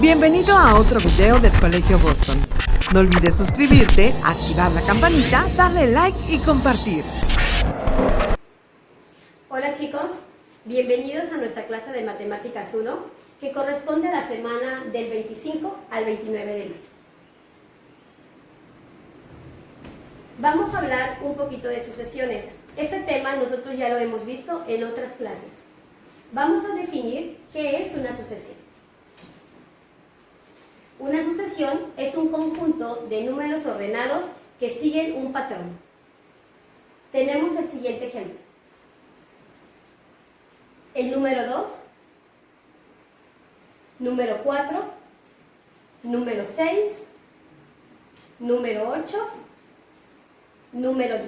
Bienvenido a otro video del Colegio Boston. No olvides suscribirte, activar la campanita, darle like y compartir. Hola chicos, bienvenidos a nuestra clase de Matemáticas 1, que corresponde a la semana del 25 al 29 de mayo. Vamos a hablar un poquito de sucesiones. Este tema nosotros ya lo hemos visto en otras clases. Vamos a definir qué es una sucesión. Una sucesión es un conjunto de números ordenados que siguen un patrón. Tenemos el siguiente ejemplo. El número 2, número 4, número 6, número 8, número 10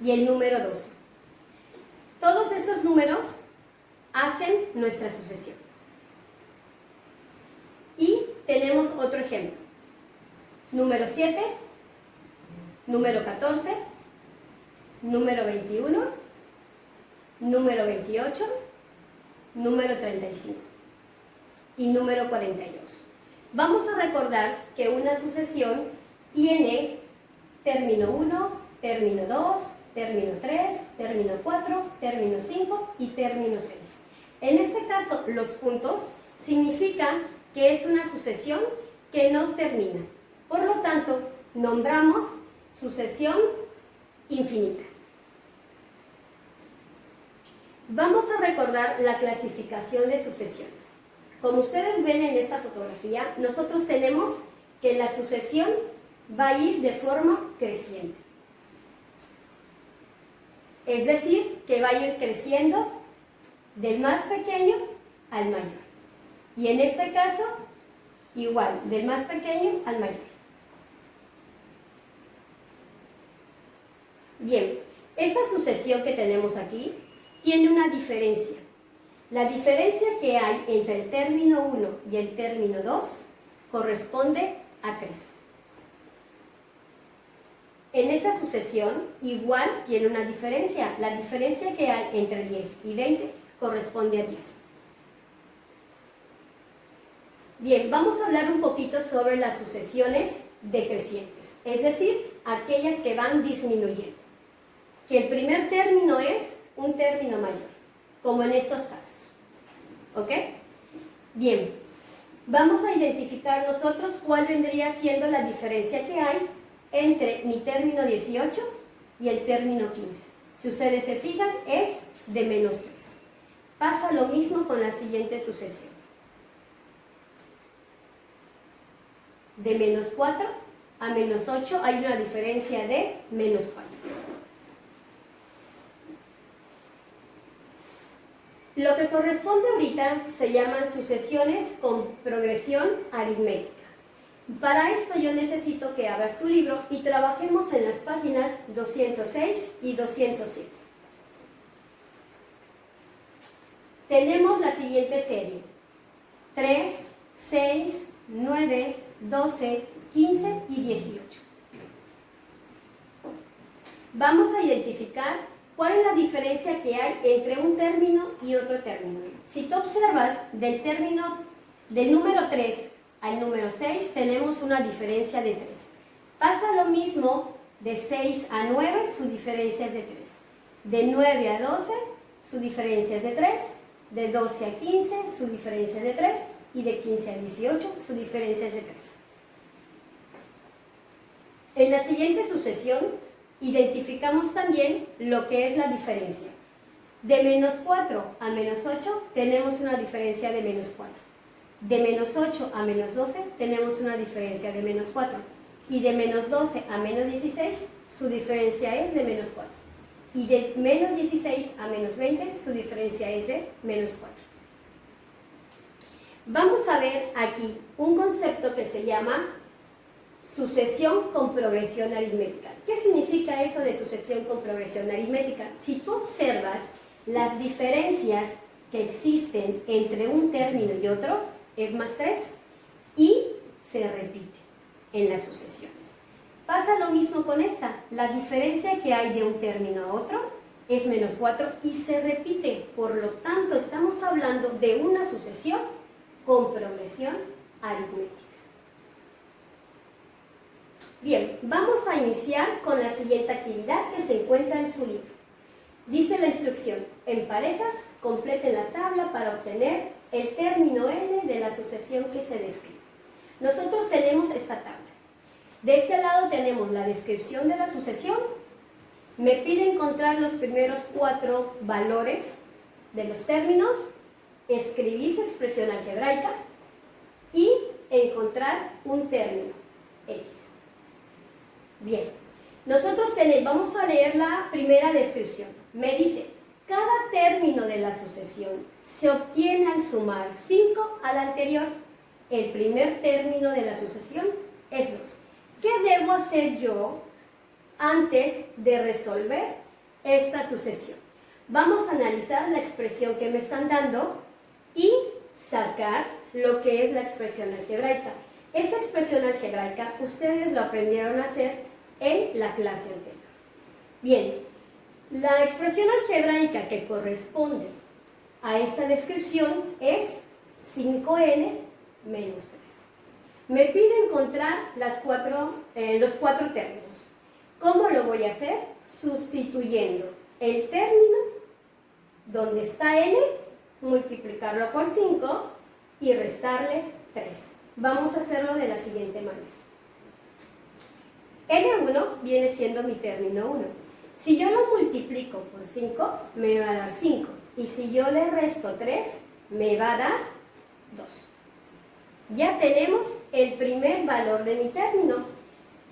y el número 12. Todos estos números hacen nuestra sucesión. Y tenemos otro ejemplo. Número 7, número 14, número 21, número 28, número 35 y número 42. Vamos a recordar que una sucesión tiene término 1, término 2, término 3, término 4, término 5 y término 6. En este caso, los puntos significan que es una sucesión que no termina. Por lo tanto, nombramos sucesión infinita. Vamos a recordar la clasificación de sucesiones. Como ustedes ven en esta fotografía, nosotros tenemos que la sucesión va a ir de forma creciente. Es decir, que va a ir creciendo del más pequeño al mayor. Y en este caso, igual, del más pequeño al mayor. Bien, esta sucesión que tenemos aquí tiene una diferencia. La diferencia que hay entre el término 1 y el término 2 corresponde a 3. En esta sucesión igual tiene una diferencia. La diferencia que hay entre 10 y 20 corresponde a 10. Bien, vamos a hablar un poquito sobre las sucesiones decrecientes, es decir, aquellas que van disminuyendo. Que el primer término es un término mayor, como en estos casos. ¿Ok? Bien, vamos a identificar nosotros cuál vendría siendo la diferencia que hay entre mi término 18 y el término 15. Si ustedes se fijan, es de menos 3. Pasa lo mismo con la siguiente sucesión. De menos 4 a menos 8 hay una diferencia de menos 4. Lo que corresponde ahorita se llaman sucesiones con progresión aritmética. Para esto yo necesito que abras tu libro y trabajemos en las páginas 206 y 207. Tenemos la siguiente serie: 3, 6, 9, 12, 15 y 18. Vamos a identificar cuál es la diferencia que hay entre un término y otro término. Si tú observas del número 3 al número 6 tenemos una diferencia de 3. Pasa lo mismo de 6 a 9, su diferencia es de 3. De 9 a 12, su diferencia es de 3. De 12 a 15, su diferencia es de 3. Y de 15 a 18, su diferencia es de 3. En la siguiente sucesión, identificamos también lo que es la diferencia. De menos 4 a menos 8, tenemos una diferencia de menos 4. De menos 8 a menos 12, tenemos una diferencia de menos 4. Y de menos 12 a menos 16, su diferencia es de menos 4. Y de menos 16 a menos 20, su diferencia es de menos 4. Vamos a ver aquí un concepto que se llama sucesión con progresión aritmética. ¿Qué significa eso de sucesión con progresión aritmética? Si tú observas las diferencias que existen entre un término y otro, es más 3 y se repite en las sucesiones. Pasa lo mismo con esta. La diferencia que hay de un término a otro es menos 4 y se repite. Por lo tanto, estamos hablando de una sucesión con progresión aritmética. Bien, vamos a iniciar con la siguiente actividad que se encuentra en su libro. Dice la instrucción: en parejas, completen la tabla para obtener el término n de la sucesión que se describe. Nosotros tenemos esta tabla. De este lado tenemos la descripción de la sucesión. Me pide encontrar los primeros 4 valores de los términos, escribí su expresión algebraica y encontrar un término x. Bien, nosotros vamos a leer la primera descripción. Me dice: cada término de la sucesión se obtiene al sumar 5 al anterior. El primer término de la sucesión es 2. ¿Qué debo hacer yo antes de resolver esta sucesión? Vamos a analizar la expresión que me están dando y sacar lo que es la expresión algebraica. Esta expresión algebraica ustedes lo aprendieron a hacer en la clase anterior. Bien, la expresión algebraica que corresponde a esta descripción es 5n menos 3. Me pide encontrar los 4 términos. ¿Cómo lo voy a hacer? Sustituyendo el término donde está n, multiplicarlo por 5 y restarle 3. Vamos a hacerlo de la siguiente manera. n1 viene siendo mi término 1. Si yo lo multiplico por 5, me va a dar 5. Y si yo le resto 3, me va a dar 2. Ya tenemos el primer valor de mi término,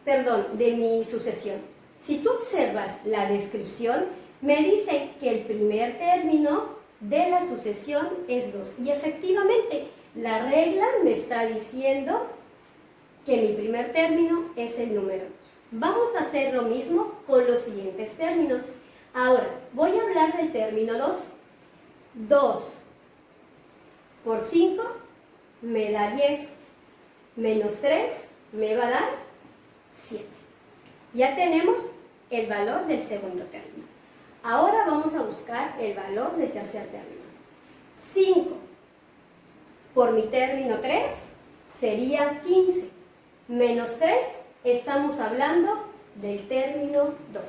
de mi sucesión. Si tú observas la descripción, me dice que el primer término de la sucesión es 2. Y efectivamente, la regla me está diciendo que mi primer término es el número 2. Vamos a hacer lo mismo con los siguientes términos. Ahora, voy a hablar del término 2. 2 por 5 me da 10, menos 3 me va a dar 7. Ya tenemos el valor del segundo término. Ahora vamos a buscar el valor del tercer término. 5 por mi término 3 sería 15, menos 3, estamos hablando del término 2.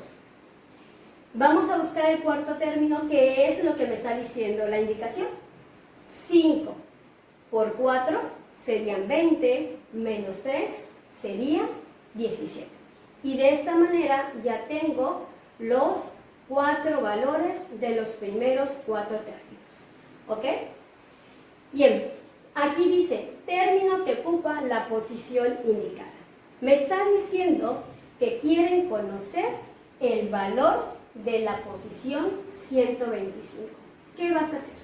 Vamos a buscar el cuarto término, que es lo que me está diciendo la indicación. 5 por 4 serían 20, menos 3 sería 17. Y de esta manera ya tengo los 4 valores de los primeros 4 términos. ¿Ok? Bien, aquí dice término que ocupa la posición indicada. Me está diciendo que quieren conocer el valor de la posición 125. ¿Qué vas a hacer?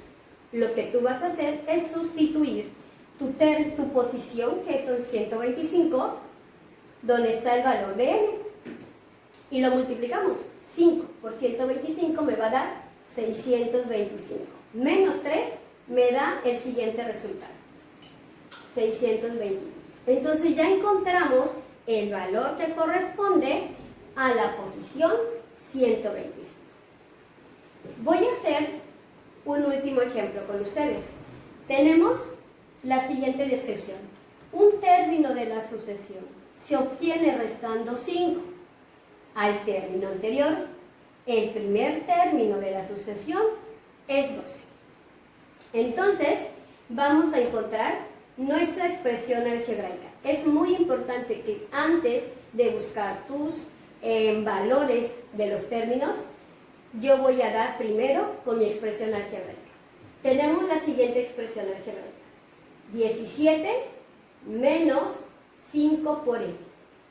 Lo que tú vas a hacer es sustituir tu posición, que son 125, donde está el valor de n, y lo multiplicamos. 5 por 125 me va a dar 625. Menos 3 me da el siguiente resultado, 622. Entonces ya encontramos el valor que corresponde a la posición 125. Voy a hacer un último ejemplo con ustedes. Tenemos la siguiente descripción. Un término de la sucesión se obtiene restando 5 al término anterior. El primer término de la sucesión es 12. Entonces, vamos a encontrar nuestra expresión algebraica. Es muy importante que antes de buscar tus valores de los términos, yo voy a dar primero con mi expresión algebraica. Tenemos la siguiente expresión algebraica. 17 menos 5 por n.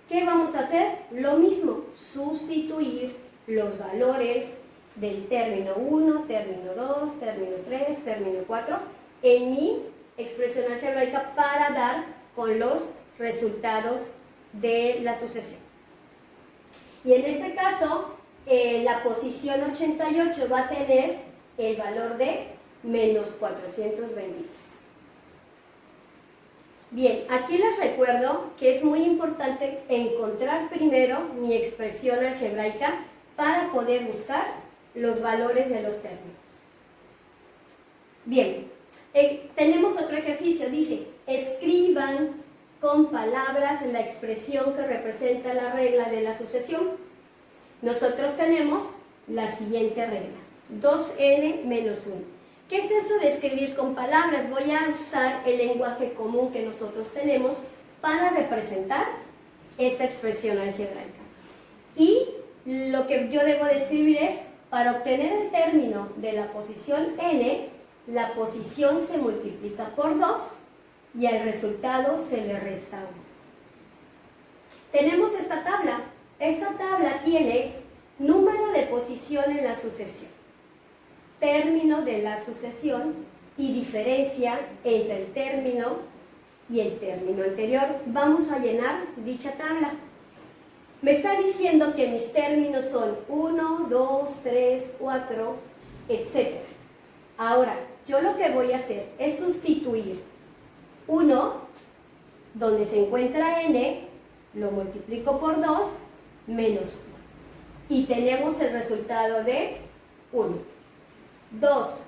¿Qué vamos a hacer? Lo mismo, sustituir los valores del término 1, término 2, término 3, término 4 en mi expresión algebraica para dar con los resultados de la sucesión. Y en este caso, la posición 88 va a tener el valor de menos 423. Bien, aquí les recuerdo que es muy importante encontrar primero mi expresión algebraica para poder buscar los valores de los términos. Bien, tenemos otro ejercicio, dice, escriban con palabras la expresión que representa la regla de la sucesión. Nosotros tenemos la siguiente regla, 2n menos 1. ¿Qué es eso de escribir con palabras? Voy a usar el lenguaje común que nosotros tenemos para representar esta expresión algebraica. Y lo que yo debo de escribir es, para obtener el término de la posición n, la posición se multiplica por 2 y al resultado se le resta 1. Tenemos esta tabla. Esta tabla tiene número de posición en la sucesión, término de la sucesión y diferencia entre el término y el término anterior. Vamos a llenar dicha tabla. Me está diciendo que mis términos son 1, 2, 3, 4, etc. Ahora, yo lo que voy a hacer es sustituir 1, donde se encuentra n, lo multiplico por 2, menos 1. Y tenemos el resultado de 1. 2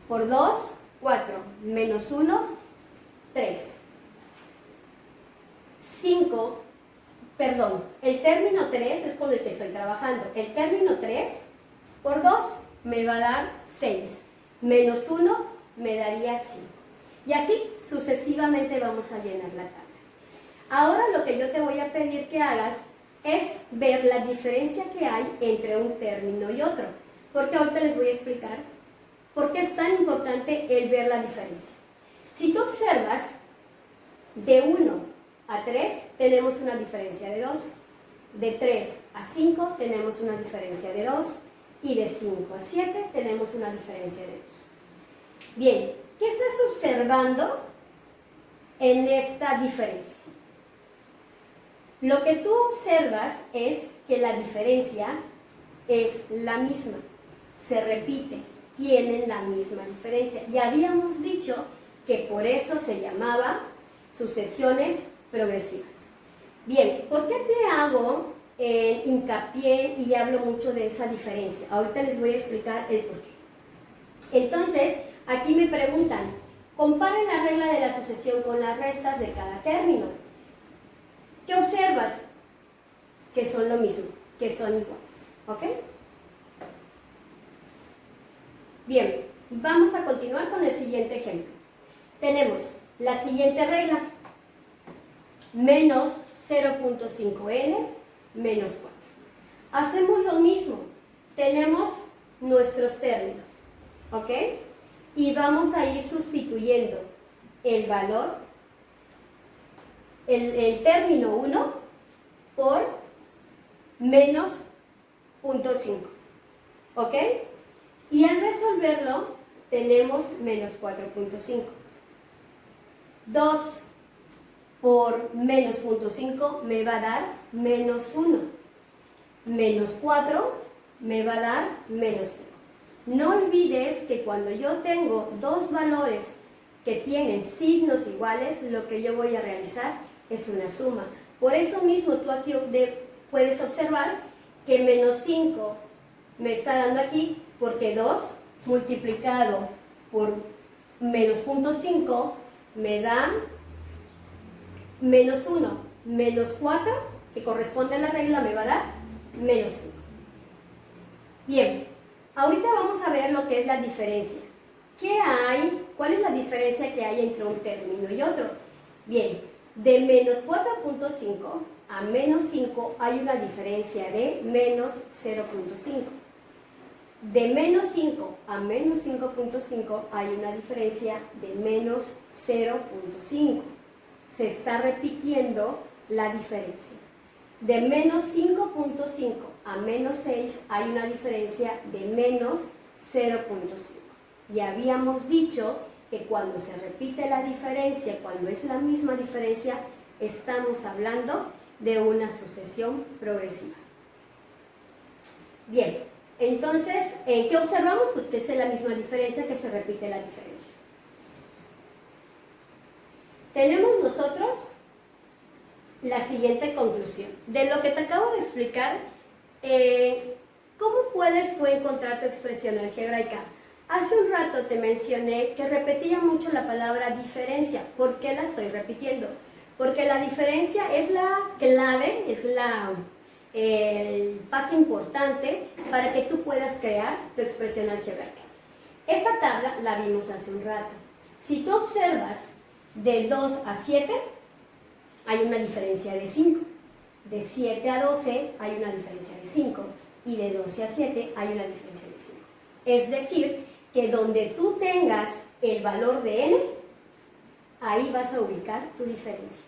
por 2, 4, menos 1, 3. 5, perdón, el término 3 es con el que estoy trabajando. El término 3 por 2 me va a dar 6. Menos 1 me daría 5. Y así sucesivamente vamos a llenar la tabla. Ahora lo que yo te voy a pedir que hagas es ver la diferencia que hay entre un término y otro. Porque ahorita les voy a explicar por qué es tan importante el ver la diferencia. Si tú observas, de 1 a 3 tenemos una diferencia de 2, de 3 a 5 tenemos una diferencia de 2 y de 5 a 7 tenemos una diferencia de 2. Bien, ¿qué estás observando en esta diferencia? Lo que tú observas es que la diferencia es la misma, se repite, tienen la misma diferencia. Ya habíamos dicho que por eso se llamaba sucesiones progresivas. Bien, ¿por qué te hago hincapié y hablo mucho de esa diferencia? Ahorita les voy a explicar el por qué. Entonces, aquí me preguntan, compare la regla de la sucesión con las restas de cada término. ¿Qué observas? Que son lo mismo, que son iguales, ¿ok? Bien, vamos a continuar con el siguiente ejemplo. Tenemos la siguiente regla, menos 0.5n menos 4. Hacemos lo mismo, tenemos nuestros términos, ¿ok? Y vamos a ir sustituyendo el valor, el término 1 por menos 0.5, ¿ok? Y al resolverlo tenemos menos 4.5. 2 por menos 0.5 me va a dar menos 1. Menos 4 me va a dar menos 5. No olvides que cuando yo tengo dos valores que tienen signos iguales, lo que yo voy a realizar es una suma. Por eso mismo tú aquí puedes observar que menos 5 me está dando aquí, porque 2 multiplicado por menos 0.5 me da menos 1. Menos 4, que corresponde a la regla, me va a dar menos 5. Bien, ahorita vamos a ver lo que es la diferencia. ¿Qué hay? ¿Cuál es la diferencia que hay entre un término y otro? Bien, de menos 4.5 a menos 5 hay una diferencia de menos 0.5. De menos 5 a menos 5.5 hay una diferencia de menos 0.5. Se está repitiendo la diferencia. De menos 5.5 a menos 6 hay una diferencia de menos 0.5. Ya habíamos dicho que cuando se repite la diferencia, cuando es la misma diferencia, estamos hablando de una sucesión progresiva. Bien, entonces, ¿qué observamos? Pues que es la misma diferencia, que se repite la diferencia. Tenemos nosotros la siguiente conclusión. De lo que te acabo de explicar, ¿Cómo puedes tú encontrar tu expresión algebraica? Hace un rato te mencioné que repetía mucho la palabra diferencia. ¿Por qué la estoy repitiendo? Porque la diferencia es la clave, es el paso importante para que tú puedas crear tu expresión algebraica. Esta tabla la vimos hace un rato. Si tú observas de 2 a 7, hay una diferencia de 5. De 7 a 12 hay una diferencia de 5. Y de 12 a 7 hay una diferencia de 5. Es decir, que donde tú tengas el valor de n, ahí vas a ubicar tu diferencia.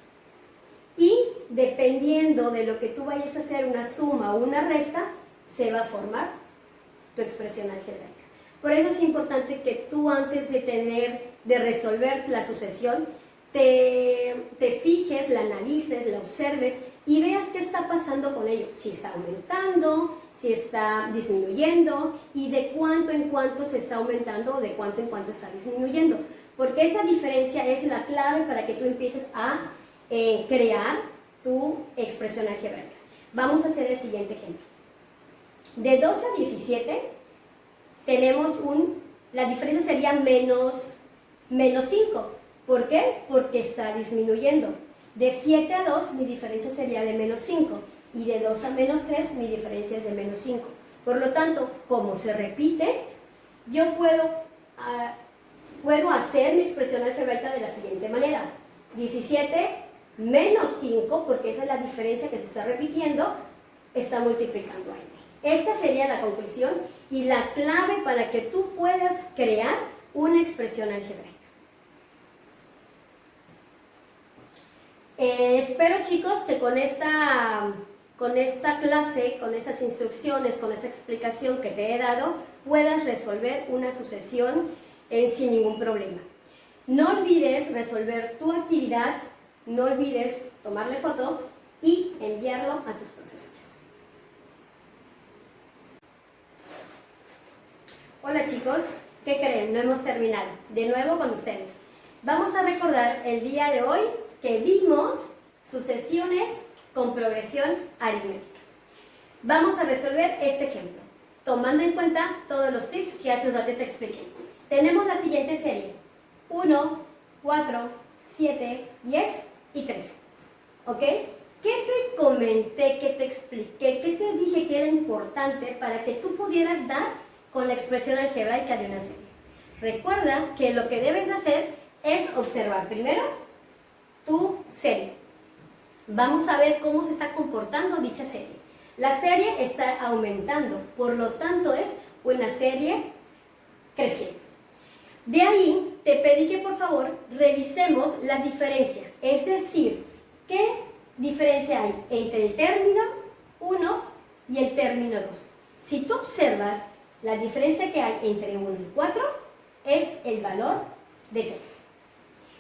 Y dependiendo de lo que tú vayas a hacer, una suma o una resta, se va a formar tu expresión algebraica. Por eso es importante que tú, antes de resolver la sucesión, te fijes, la analices, la observes y veas qué está pasando con ello. Si está aumentando, si está disminuyendo y de cuánto en cuánto se está aumentando o de cuánto en cuánto está disminuyendo. Porque esa diferencia es la clave para que tú empieces a crear tu expresión algebraica. Vamos a hacer el siguiente ejemplo. De 12 a 17 tenemos la diferencia sería menos 5. ¿Por qué? Porque está disminuyendo. De 7 a 2 mi diferencia sería de menos 5 y de 2 a menos 3 mi diferencia es de menos 5. Por lo tanto, como se repite, yo puedo hacer mi expresión algebraica de la siguiente manera. 17 menos 5, porque esa es la diferencia que se está repitiendo, está multiplicando a n. Esta sería la conclusión y la clave para que tú puedas crear una expresión algebraica. Espero, chicos, que con esta clase, con esas instrucciones, con esta explicación que te he dado, puedas resolver una sucesión sin ningún problema. No olvides resolver tu actividad, no olvides tomarle foto y enviarlo a tus profesores. Hola, chicos, ¿qué creen? No hemos terminado. De nuevo con ustedes. Vamos a recordar el día de hoy que vimos sucesiones con progresión aritmética. Vamos a resolver este ejemplo, tomando en cuenta todos los tips que hace un rato te expliqué. Tenemos la siguiente serie: 1, 4, 7, 10 y 13. ¿Ok? ¿Qué te comenté, qué te expliqué, qué te dije que era importante para que tú pudieras dar con la expresión algebraica de una serie? Recuerda que lo que debes de hacer es observar primero tu serie. Vamos a ver cómo se está comportando dicha serie. La serie está aumentando, por lo tanto es una serie creciente. De ahí te pedí que por favor revisemos la diferencia, es decir, ¿qué diferencia hay entre el término 1 y el término 2? Si tú observas, la diferencia que hay entre 1 y 4 es el valor de 3.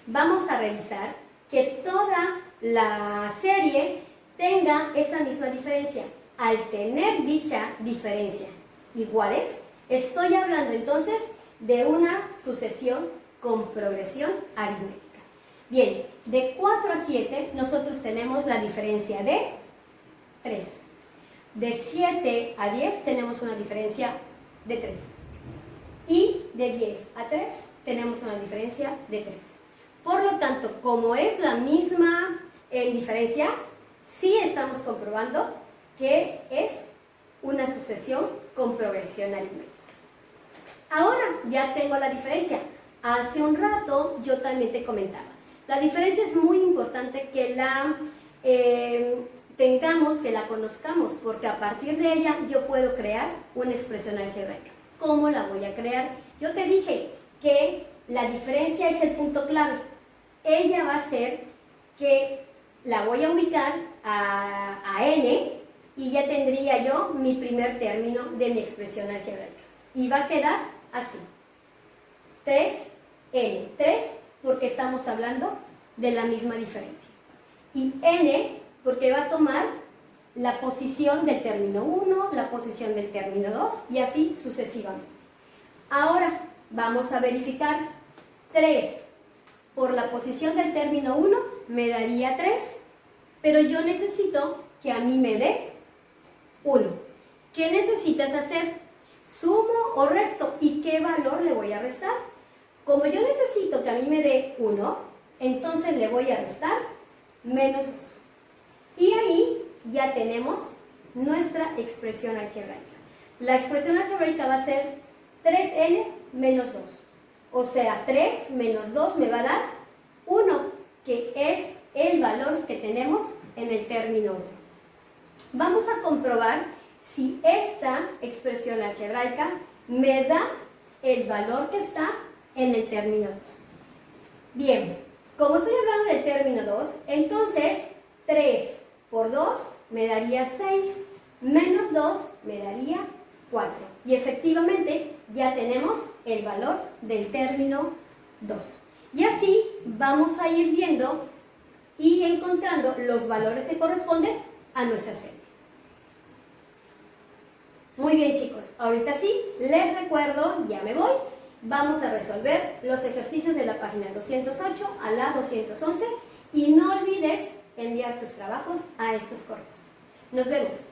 Vamos a revisar que toda la serie tenga esa misma diferencia. Al tener dicha diferencia iguales, estoy hablando entonces de una sucesión con progresión aritmética. Bien, de 4 a 7 nosotros tenemos la diferencia de 3. De 7 a 10 tenemos una diferencia de 3. Y de 10 a 3 tenemos una diferencia de 3. Por lo tanto, como es la misma diferencia, sí estamos comprobando que es una sucesión con progresión aritmética. Ahora ya tengo la diferencia. Hace un rato yo también te comentaba. La diferencia es muy importante que la tengamos, que la conozcamos, porque a partir de ella yo puedo crear una expresión algebraica. ¿Cómo la voy a crear? Yo te dije que la diferencia es el punto clave. Ella va a ser que la voy a ubicar a n y ya tendría yo mi primer término de mi expresión algebraica. Y va a quedar así. 3n. 3 porque estamos hablando de la misma diferencia. Y n porque va a tomar la posición del término 1, la posición del término 2 y así sucesivamente. Ahora vamos a verificar 3 por la posición del término 1 me daría 3, pero yo necesito que a mí me dé 1. ¿Qué necesitas hacer? ¿Sumo o resto? ¿Y qué valor le voy a restar? Como yo necesito que a mí me dé 1, entonces le voy a restar menos 2. Y ahí ya tenemos nuestra expresión algebraica. La expresión algebraica va a ser 3n menos 2. O sea, 3 menos 2 me va a dar 1, que es el valor que tenemos en el término 1. Vamos a comprobar si esta expresión algebraica me da el valor que está en el término 2. Bien, como estoy hablando del término 2, entonces 3 por 2 me daría 6, menos 2 me daría 4. Y efectivamente ya tenemos el valor del término 2. Y así vamos a ir viendo y encontrando los valores que corresponden a nuestra serie. Muy bien, chicos, ahorita sí, les recuerdo, ya me voy. Vamos a resolver los ejercicios de la página 208 a la 211 y no olvides enviar tus trabajos a estos correos. Nos vemos.